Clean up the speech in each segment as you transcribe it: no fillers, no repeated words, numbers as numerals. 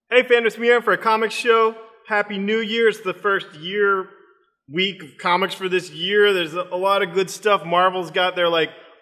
Hey, Fandom, it's me here for a comics show. Happy New Year. It's the first week of comics for this year. There's a lot of good stuff. Marvel's got their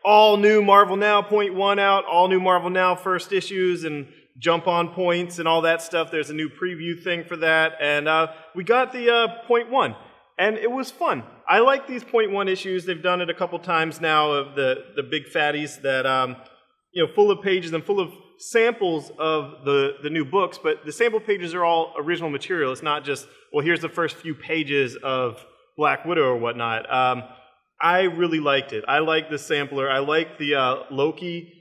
all new Marvel Now .1 out, all new Marvel Now first issues and jump on points and all that stuff. There's a new preview thing for that. And we got the .1. And it was fun. I like these .1 issues. They've done it a couple times now of the big fatties that, full of pages and full of samples of the new books, but the sample pages are all original material. It's not just, well, here's the first few pages of Black Widow or whatnot. I really liked it. I like the sampler. I like the Loki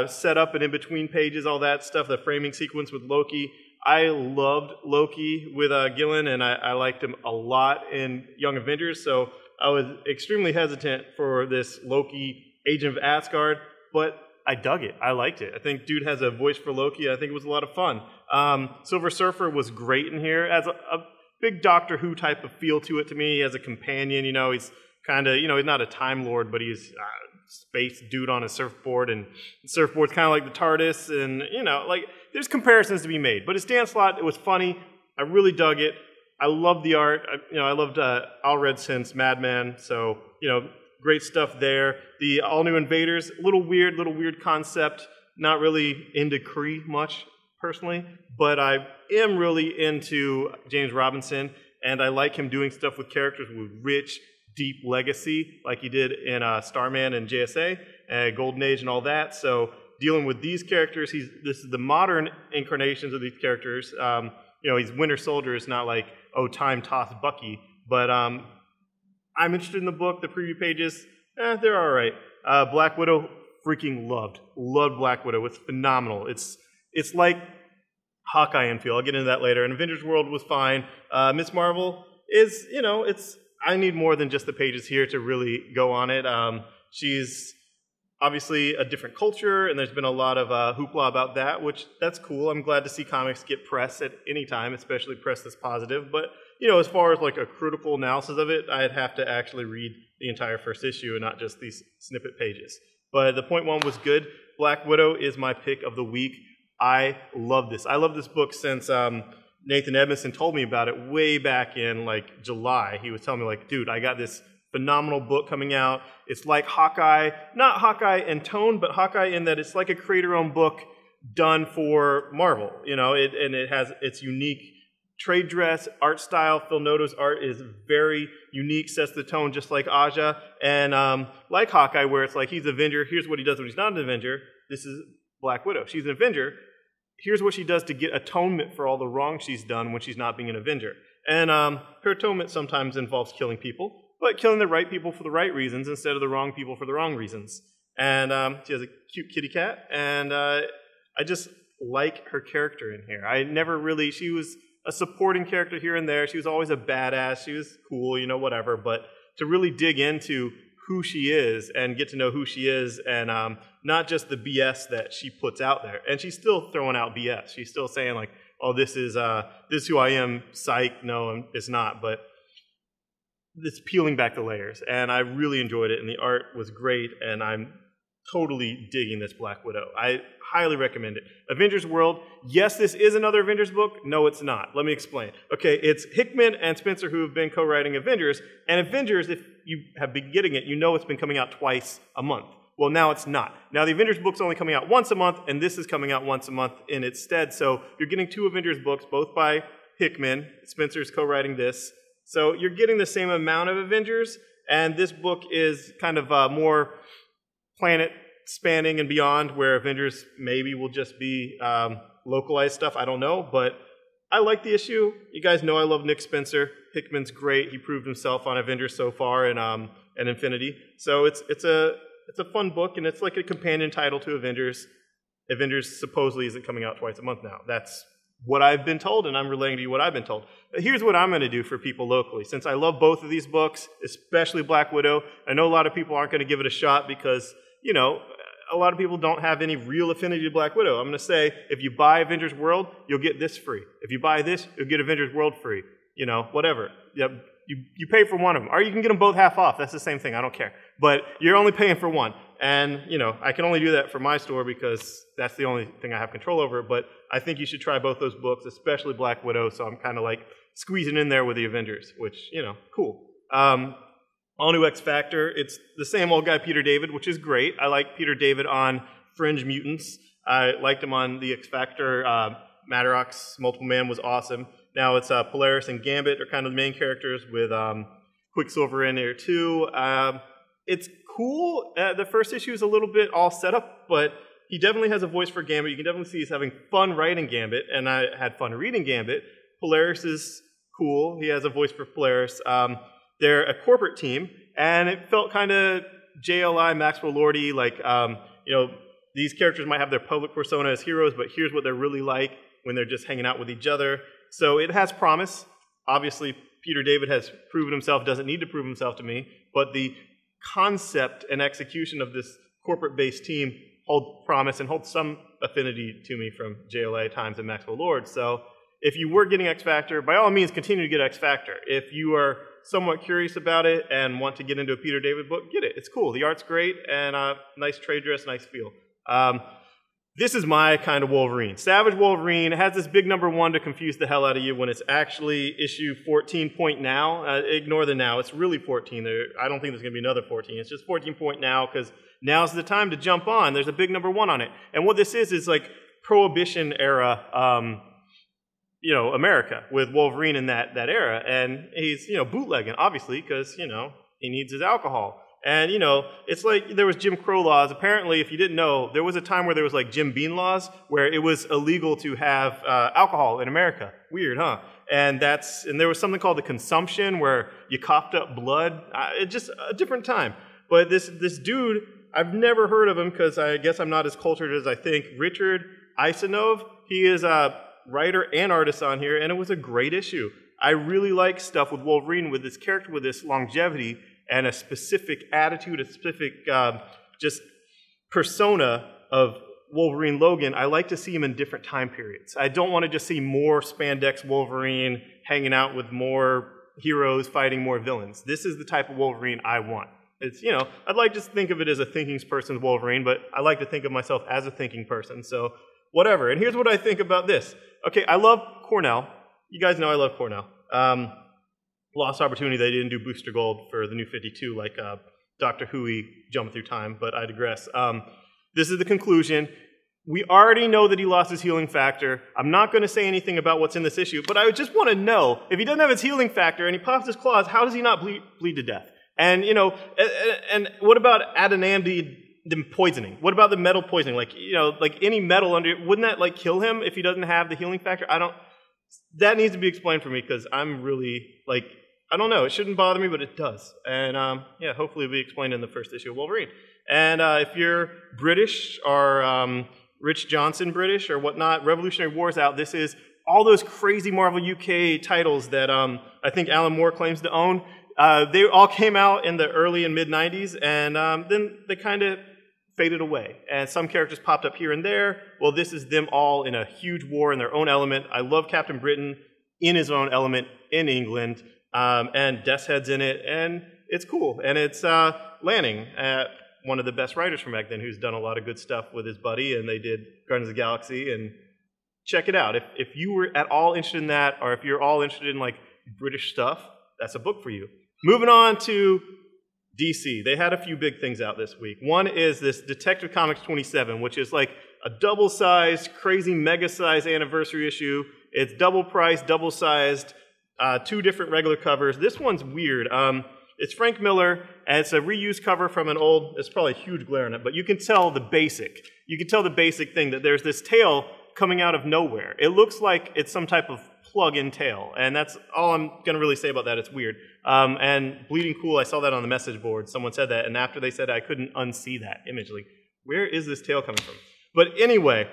setup and in between pages, all that stuff, the framing sequence with Loki. I loved Loki with Gillen, and I liked him a lot in Young Avengers, so I was extremely hesitant for this Loki Agent of Asgard, but I dug it. I liked it. I think dude has a voice for Loki. I think it was a lot of fun. Silver Surfer was great in here. Has a big Doctor Who type of feel to it to me. He has a companion, he's kind of, he's not a Time Lord, but he's a space dude on a surfboard, and the surfboard's kind of like the TARDIS, and, there's comparisons to be made. But it's Dan Slott. It was funny. I really dug it. I loved the art. I loved Allred since Madman, so, great stuff there. The all-new Invaders, little weird concept. Not really into Kree much, personally, but I am really into James Robinson, and I like him doing stuff with characters with rich, deep legacy, like he did in Starman and JSA, Golden Age and all that. So dealing with these characters, this is the modern incarnations of these characters. He's Winter Soldier. It's not like, time-tossed Bucky, but I'm interested in the book. The preview pages, they're all right. Black Widow, freaking loved Black Widow. It's phenomenal. It's like Hawkeye and feel. I'll get into that later. And Avengers World was fine. Miss Marvel is, I need more than just the pages here to really go on it. She's obviously a different culture, and there's been a lot of hoopla about that, which that's cool. I'm glad to see comics get press at any time, especially press that's positive. But as far as a critical analysis of it, I'd have to actually read the entire first issue and not just these snippet pages. But the .1 was good. Black Widow is my pick of the week. I love this. I love this book since Nathan Edmondson told me about it way back in July. He was telling me dude, I got this phenomenal book coming out. It's like Hawkeye, not Hawkeye in tone, but Hawkeye in that it's like a creator-owned book done for Marvel. It has its unique trade dress, art style. Phil Noto's art is very unique, sets the tone just like Aja. And like Hawkeye, where it's like he's an Avenger, here's what he does when he's not an Avenger. This is Black Widow. She's an Avenger. Here's what she does to get atonement for all the wrong she's done when she's not being an Avenger. And her atonement sometimes involves killing people, but killing the right people for the right reasons instead of the wrong people for the wrong reasons. And she has a cute kitty cat, and I just like her character in here. She was a supporting character here and there. She was always a badass. She was cool, whatever. But to really dig into who she is and get to know who she is, and not just the BS that she puts out there. And she's still throwing out BS. She's still saying this is who I am. Psych. No, it's not. But it's peeling back the layers, and I really enjoyed it. And the art was great, and I'm totally digging this Black Widow. I highly recommend it. Avengers World, yes, this is another Avengers book. No, it's not. Let me explain. Okay, it's Hickman and Spencer who have been co-writing Avengers, and Avengers, if you have been getting it, it's been coming out twice a month. Well, now it's not. Now the Avengers book's only coming out once a month, and this is coming out once a month in its stead, so you're getting two Avengers books, both by Hickman. Spencer's co-writing this. So you're getting the same amount of Avengers, and this book is kind of more planet spanning and beyond, where Avengers maybe will just be localized stuff. I don't know, but I like the issue. You guys know I love Nick Spencer. Hickman's great. He proved himself on Avengers so far and Infinity. So it's a fun book, and it's like a companion title to Avengers. Avengers supposedly isn't coming out twice a month now. That's what I've been told, and I'm relaying to you what I've been told. But here's what I'm going to do for people locally. Since I love both of these books, especially Black Widow, I know a lot of people aren't going to give it a shot because, a lot of people don't have any real affinity to Black Widow. I'm going to say, if you buy Avengers World, you'll get this free. If you buy this, you'll get Avengers World free. Whatever. You pay for one of them. Or you can get them both half off. That's the same thing. I don't care. But you're only paying for one. And, you know, I can only do that for my store because that's the only thing I have control over. But I think you should try both those books, especially Black Widow. So I'm kind of like squeezing in there with the Avengers, which, you know, cool. All new X Factor. It's the same old guy, Peter David, which is great. I like Peter David on Fringe Mutants. I liked him on the X Factor. Maddox, Multiple Man was awesome. Now it's Polaris and Gambit are kind of the main characters with Quicksilver in there too. It's cool. The first issue is a little bit all set up, but he definitely has a voice for Gambit. You can definitely see he's having fun writing Gambit, and I had fun reading Gambit. Polaris is cool. He has a voice for Polaris. They're a corporate team, and it felt kind of JLI, Maxwell Lordy, like, you know, these characters might have their public persona as heroes, but here's what they're really like when they're just hanging out with each other. So it has promise. Obviously, Peter David has proven himself, doesn't need to prove himself to me, but the concept and execution of this corporate-based team hold promise and hold some affinity to me from JLA times and Maxwell Lord. So if you were getting X Factor, by all means, continue to get X Factor. If you are somewhat curious about it and want to get into a Peter David book, get it. It's cool. The art's great, and nice trade dress, nice feel. This is my kind of Wolverine. Savage Wolverine has this big number 1 to confuse the hell out of you when it's actually issue 14 point now. Ignore the now. It's really 14. I don't think there's going to be another 14. It's just 14 point now because now's the time to jump on. There's a big number 1 on it. And what this is like prohibition era, you know, America with Wolverine in that era. And he's, you know, bootlegging, obviously, because, you know, he needs his alcohol. And, you know, it's like there was Jim Crow laws. Apparently, if you didn't know, there was a time where there was like Jim Beam laws where it was illegal to have alcohol in America. Weird, huh? And there was something called the consumption where you coughed up blood. It's just a different time. But this dude, I've never heard of him because I guess I'm not as cultured as I think. Richard Isanov, he is a writer and artist on here, and it was a great issue. I really like stuff with Wolverine, with this character, with this longevity, and a specific attitude, a specific just persona of Wolverine Logan. I like to see him in different time periods. I don't want to just see more spandex Wolverine hanging out with more heroes fighting more villains. This is the type of Wolverine I want. It's, you know, I'd like to think of it as a thinking person's Wolverine, but I like to think of myself as a thinking person, so whatever. And here's what I think about this. Okay, I love Cornell. You guys know I love Cornell. Lost opportunity they didn't do Booster Gold for the New 52 like Dr. Hui jumped through time, but I digress. This is the conclusion. We already know that he lost his healing factor. I'm not going to say anything about what's in this issue, but I just want to know, if he doesn't have his healing factor and he pops his claws, how does he not bleed to death? And, you know, and what about adamantium poisoning? What about the metal poisoning? Like, you know, like any metal under it, wouldn't that like kill him if he doesn't have the healing factor? That needs to be explained for me because I'm really like, I don't know. It shouldn't bother me, but it does. And yeah, hopefully it'll be explained in the first issue of Wolverine. And if you're British or Rich Johnson British or whatnot, Revolutionary War's out. This is all those crazy Marvel UK titles that I think Alan Moore claims to own. They all came out in the early and mid-90s, and then they kind of faded away. And some characters popped up here and there. Well, this is them all in a huge war in their own element. I love Captain Britain in his own element in England. And Deathhead's in it, and it's cool. And it's Lanning, one of the best writers from back then, who's done a lot of good stuff with his buddy, and they did Guardians of the Galaxy, and check it out. If you were at all interested in that, or if you're all interested in like British stuff, that's a book for you. Moving on to DC. They had a few big things out this week. One is this Detective Comics 27, which is like a double-sized, crazy mega-sized anniversary issue. It's double-priced, double-sized, 2 different regular covers. This one's weird. It's Frank Miller, and it's a reused cover from an old, there's probably a huge glare in it, but you can tell the basic. You can tell the basic thing, that there's this tail coming out of nowhere. It looks like it's some type of plug-in tail, and that's all I'm going to really say about that. It's weird. And Bleeding Cool, I saw that on the message board. Someone said that, and after they said it, I couldn't unsee that image. Like, where is this tail coming from? But anyway,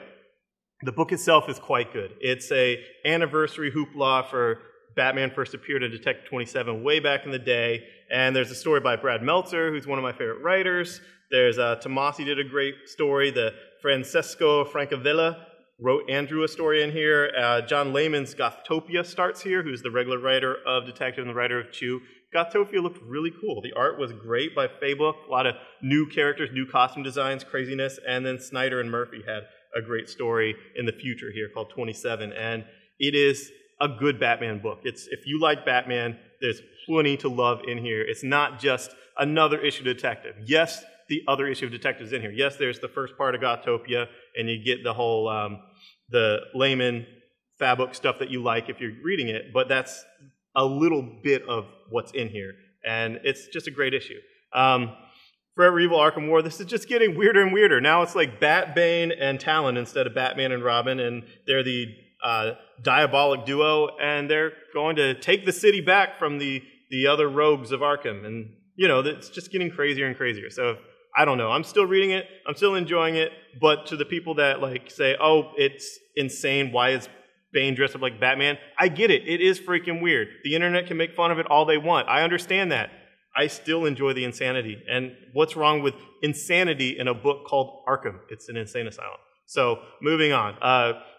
the book itself is quite good. It's a anniversary hoopla for Batman first appeared in Detective 27 way back in the day, and there's a story by Brad Meltzer, who's one of my favorite writers. There's Tomasi did a great story. The Francesco Francavilla wrote Andrew a story in here. John Layman's Gothtopia starts here, who's the regular writer of Detective and the writer of Chew. Gothopia looked really cool. The art was great by Faybook, a lot of new characters, new costume designs, craziness, and then Snyder and Murphy had a great story in the future here called 27, and it is a good Batman book. If you like Batman, there's plenty to love in here. It's not just another issue of Detective. Yes, the other issue of Detective is in here. Yes, there's the first part of Gothopia, and you get the whole the layman Fabbook stuff that you like if you're reading it, but that's a little bit of what's in here, and it's just a great issue. Forever Evil Arkham War, this is just getting weirder and weirder. Now it's like Bat-Bane and Talon instead of Batman and Robin, and they're the diabolic duo, and they're going to take the city back from the other rogues of Arkham, and it's just getting crazier and crazier. So I don't know. I'm still reading it. I'm still enjoying it, but to the people that say, oh, it's insane, why is Bane dressed up like Batman? I get it. It is freaking weird. The internet can make fun of it all they want. I understand that. I still enjoy the insanity. And what's wrong with insanity in a book called Arkham? It's an insane asylum. So, moving on.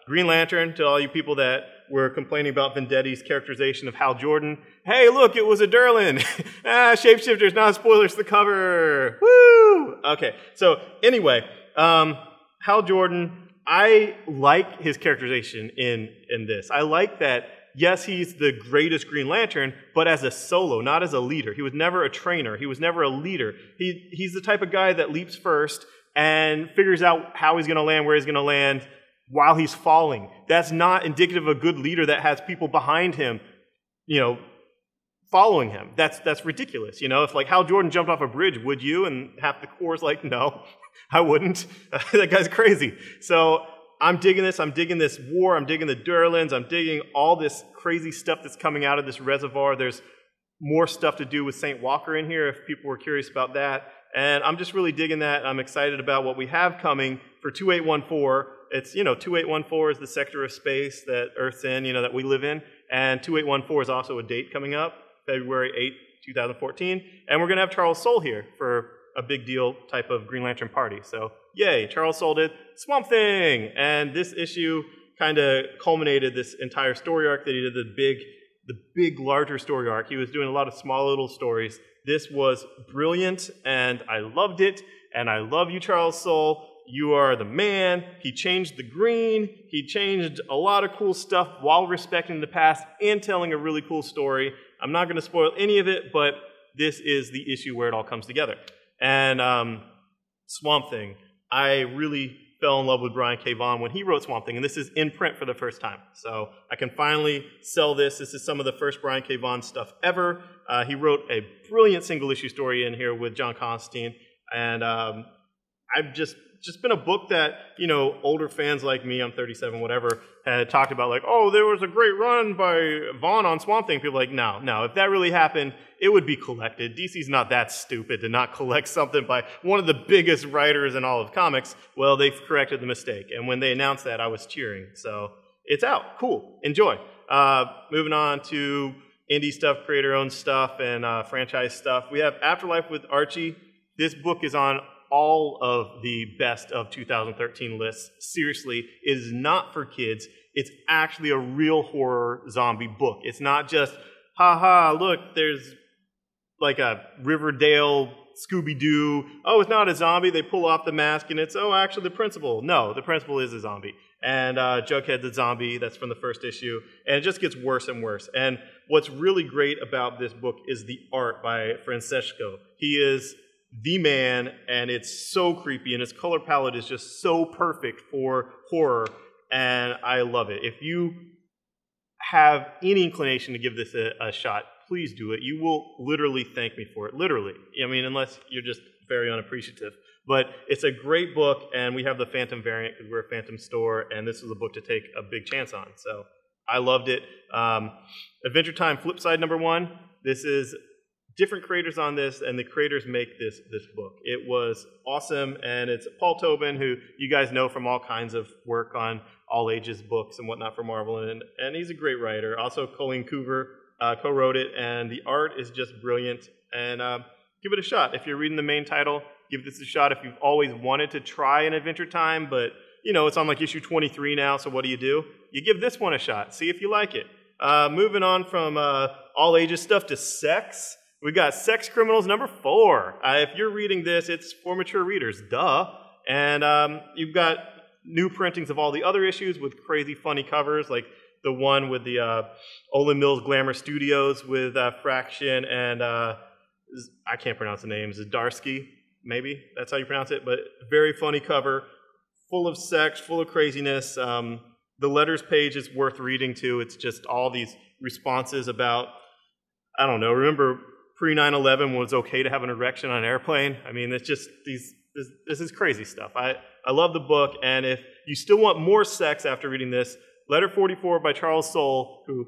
Green Lantern, to all you people that were complaining about Vendetti's characterization of Hal Jordan. Hey, look, it was a Durlin. Shapeshifters, not spoilers to the cover. Woo! Okay, so anyway, Hal Jordan, I like his characterization in this. I like that, yes, he's the greatest Green Lantern, but as a solo, not as a leader. He was never a trainer. He was never a leader. He's the type of guy that leaps first and figures out how he's going to land, where he's going to land while he's falling. That's not indicative of a good leader that has people behind him, following him. That's ridiculous. If Hal Jordan jumped off a bridge, would you? And half the Corps like, no. I wouldn't. That guy's crazy. So I'm digging this. I'm digging this war. I'm digging the Durlins. I'm digging all this crazy stuff that's coming out of this reservoir. There's more stuff to do with St. Walker in here if people were curious about that. And I'm just really digging that. I'm excited about what we have coming for 2814. It's, 2814 is the sector of space that Earth's in, that we live in. And 2814 is also a date coming up, February 8th, 2014. And we're going to have Charles Soule here for a big deal type of Green Lantern party. So, yay, Charles Soule did Swamp Thing! And this issue kind of culminated this entire story arc that he did, the big, larger story arc. He was doing a lot of small little stories. This was brilliant, and I loved it, and I love you, Charles Soule. You are the man. He changed the green. He changed a lot of cool stuff while respecting the past and telling a really cool story. I'm not going to spoil any of it, but this is the issue where it all comes together. And Swamp Thing, I really fell in love with Brian K. Vaughan when he wrote Swamp Thing, and this is in print for the first time. So I can finally sell this. This is some of the first Brian K. Vaughan stuff ever. He wrote a brilliant single-issue story in here with John Constantine, and I've just been a book that, older fans like me, I'm 37, whatever, had talked about, oh, there was a great run by Vaughan on Swamp Thing. People are like, no, if that really happened, it would be collected. DC's not that stupid to not collect something by one of the biggest writers in all of comics. Well, they've corrected the mistake, and when they announced that, I was cheering. So it's out. Cool. Enjoy. Moving on to indie stuff, creator-owned stuff, and franchise stuff. We have Afterlife with Archie. This book is on all of the best of 2013 lists. Seriously, it is not for kids. It's actually a real horror zombie book. It's not just, look, there's like a Riverdale Scooby-Doo. Oh, it's not a zombie. They pull off the mask and it's, actually the principal. No, the principal is a zombie. And Jughead the zombie, that's from the first issue. And it just gets worse and worse. And what's really great about this book is the art by Francesco. He is the man, and it's so creepy, and his color palette is just so perfect for horror, and I love it. If you have any inclination to give this a shot, please do it. You will literally thank me for it. Literally. I mean, unless you're just very unappreciative. But it's a great book, and we have the Phantom variant because we're a Phantom store, and this is a book to take a big chance on. So I loved it. Adventure Time Flipside #1. This is different creators on this, and the creators make this book. It was awesome, and it's Paul Tobin, who you guys know from all kinds of work on all ages books and whatnot for Marvel, and he's a great writer. Also, Colleen Coover co-wrote it, and the art is just brilliant. And give it a shot. If you're reading the main title, give this a shot. If you've always wanted to try an Adventure Time, but it's on like issue 23 now, so what do? You give this one a shot. See if you like it. Moving on from all ages stuff to sex. We got Sex Criminals #4. If you're reading this, it's for mature readers, duh. And you've got new printings of all the other issues with crazy funny covers, like the one with the Olin Mills Glamour Studios with Fraction and I can't pronounce the name, Zdarsky, maybe that's how you pronounce it, but very funny cover, full of sex, full of craziness. The letters page is worth reading too. It's just all these responses about, I don't know, remember pre-9/11 when it was okay to have an erection on an airplane? I mean, it's just this is crazy stuff. I love the book, and if you still want more sex after reading this, Letter 44 by Charles Soule, who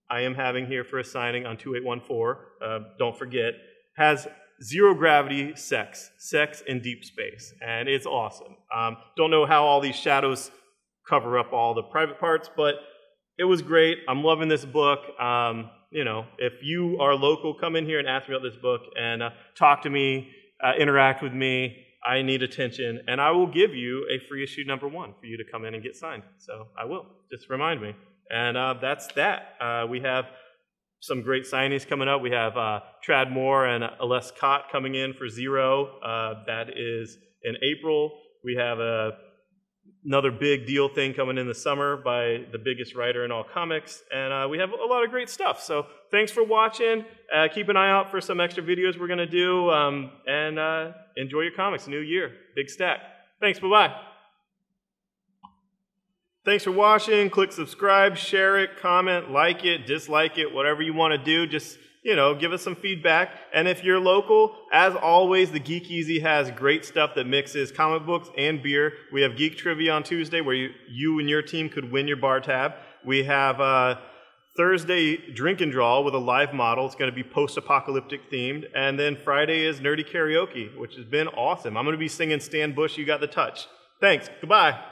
I am having here for a signing on 2814, don't forget, has zero gravity sex in deep space, and it's awesome. Don't know how all these shadows cover up all the private parts, but it was great. I'm loving this book. You know, if you are local, come in here and ask me about this book and talk to me, interact with me. I need attention, and I will give you a free issue #1 for you to come in and get signed. So I will. Just remind me. And that's that. We have some great signings coming up. We have Trad Moore and Aless Cott coming in for Zero. That is in April. We have another big deal thing coming in the summer by the biggest writer in all comics. And we have a lot of great stuff. So thanks for watching. Keep an eye out for some extra videos we're going to do. And enjoy your comics. New year. Big stack. Thanks. Bye-bye. Thanks for watching. Click subscribe, share it, comment, like it, dislike it, whatever you want to do. Just, you know, give us some feedback. And if you're local, as always, the Geek Easy has great stuff that mixes comic books and beer. We have Geek Trivia on Tuesday where you and your team could win your bar tab. We have Thursday Drink and Draw with a live model. It's going to be post-apocalyptic themed. And then Friday is Nerdy Karaoke, which has been awesome. I'm going to be singing Stan Bush, You Got the Touch. Thanks. Goodbye.